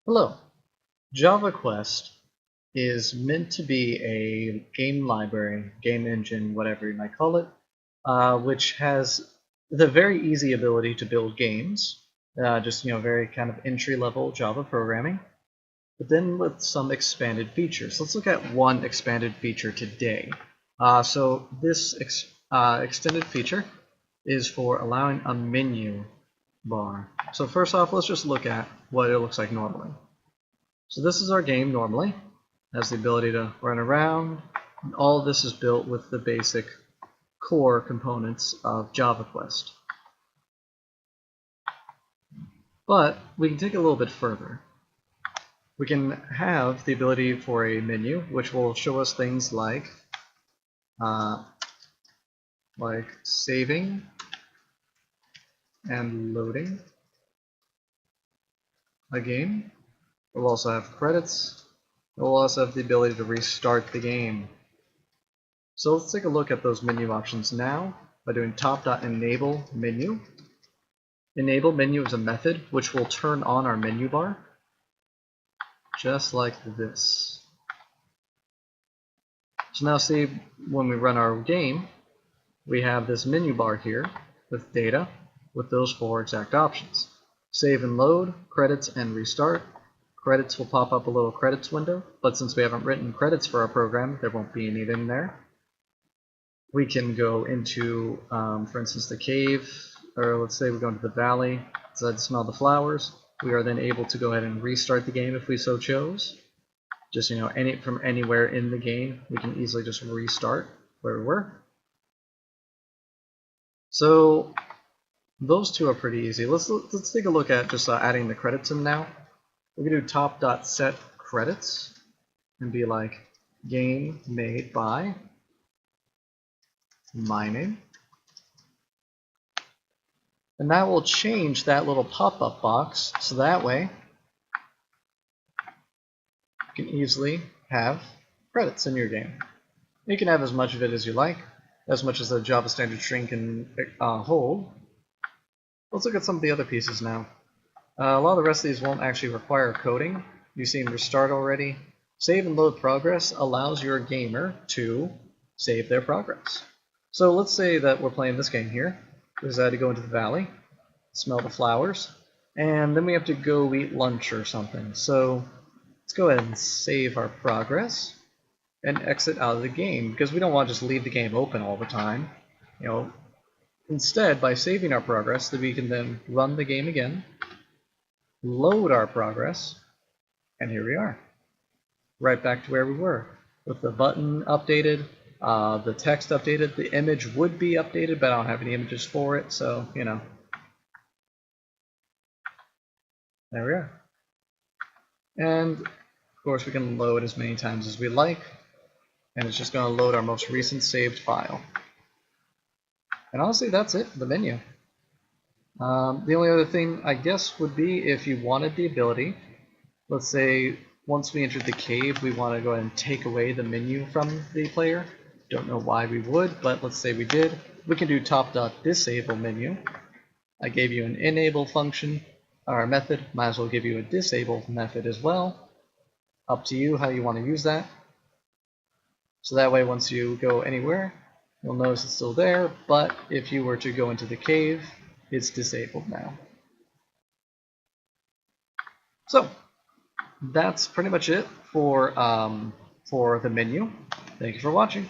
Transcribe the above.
Hello. Java Quest is meant to be a game library, game engine, whatever you might call it, which has the very easy ability to build games, just very kind of entry-level Java programming, but then with some expanded features. Let's look at one expanded feature today. So this extended feature is for allowing a menu bar. So first off, let's just look at what it looks like normally. So this is our game normally. It has the ability to run around. And all of this is built with the basic core components of JavaQuest. But we can take it a little bit further. We can have the ability for a menu, which will show us things like saving and loading a game. We'll also have credits. We'll also have the ability to restart the game. So let's take a look at those menu options now by doing top.enable menu. Enable menu is a method which will turn on our menu bar, just like this. So now see, when we run our game, we have this menu bar here with data with those four exact options. Save and load, credits, and restart. Credits will pop up a little credits window, but since we haven't written credits for our program, there won't be any in there. We can go into, for instance, the cave, or let's say we go into the valley, so to smell the flowers. We are then able to go ahead and restart the game if we so chose. Just from anywhere in the game, we can easily just restart where we were. So those two are pretty easy. Let's take a look at just adding the credits in now. We can do top.set credits and be like game made by my name. And that will change that little pop-up box, so that way you can easily have credits in your game. You can have as much of it as you like, as much as the Java standard string can hold. Let's look at some of the other pieces now. A lot of the rest of these won't actually require coding. You've seen restart already. Save and load progress allows your gamer to save their progress. So let's say that we're playing this game here. We decided to go into the valley, smell the flowers, and then we have to go eat lunch or something. So let's go ahead and save our progress and exit out of the game, because we don't want to just leave the game open all the time. Instead, by saving our progress, we can then run the game again, load our progress, and here we are, right back to where we were, with the button updated, the text updated, the image would be updated, but I don't have any images for it, so there we are. And of course we can load as many times as we like, and it's just going to load our most recent saved file. And honestly, that's it for the menu. The only other thing, I guess, would be if you wanted the ability, let's say once we entered the cave, we want to go ahead and take away the menu from the player. Don't know why we would, but let's say we did. We can do top.disable menu. I gave you an enable function, or method, might as well give you a disable method as well. Up to you how you want to use that. So that way once you go anywhere, you'll notice it's still there, but if you were to go into the cave, it's disabled now. So that's pretty much it for the menu. Thank you for watching.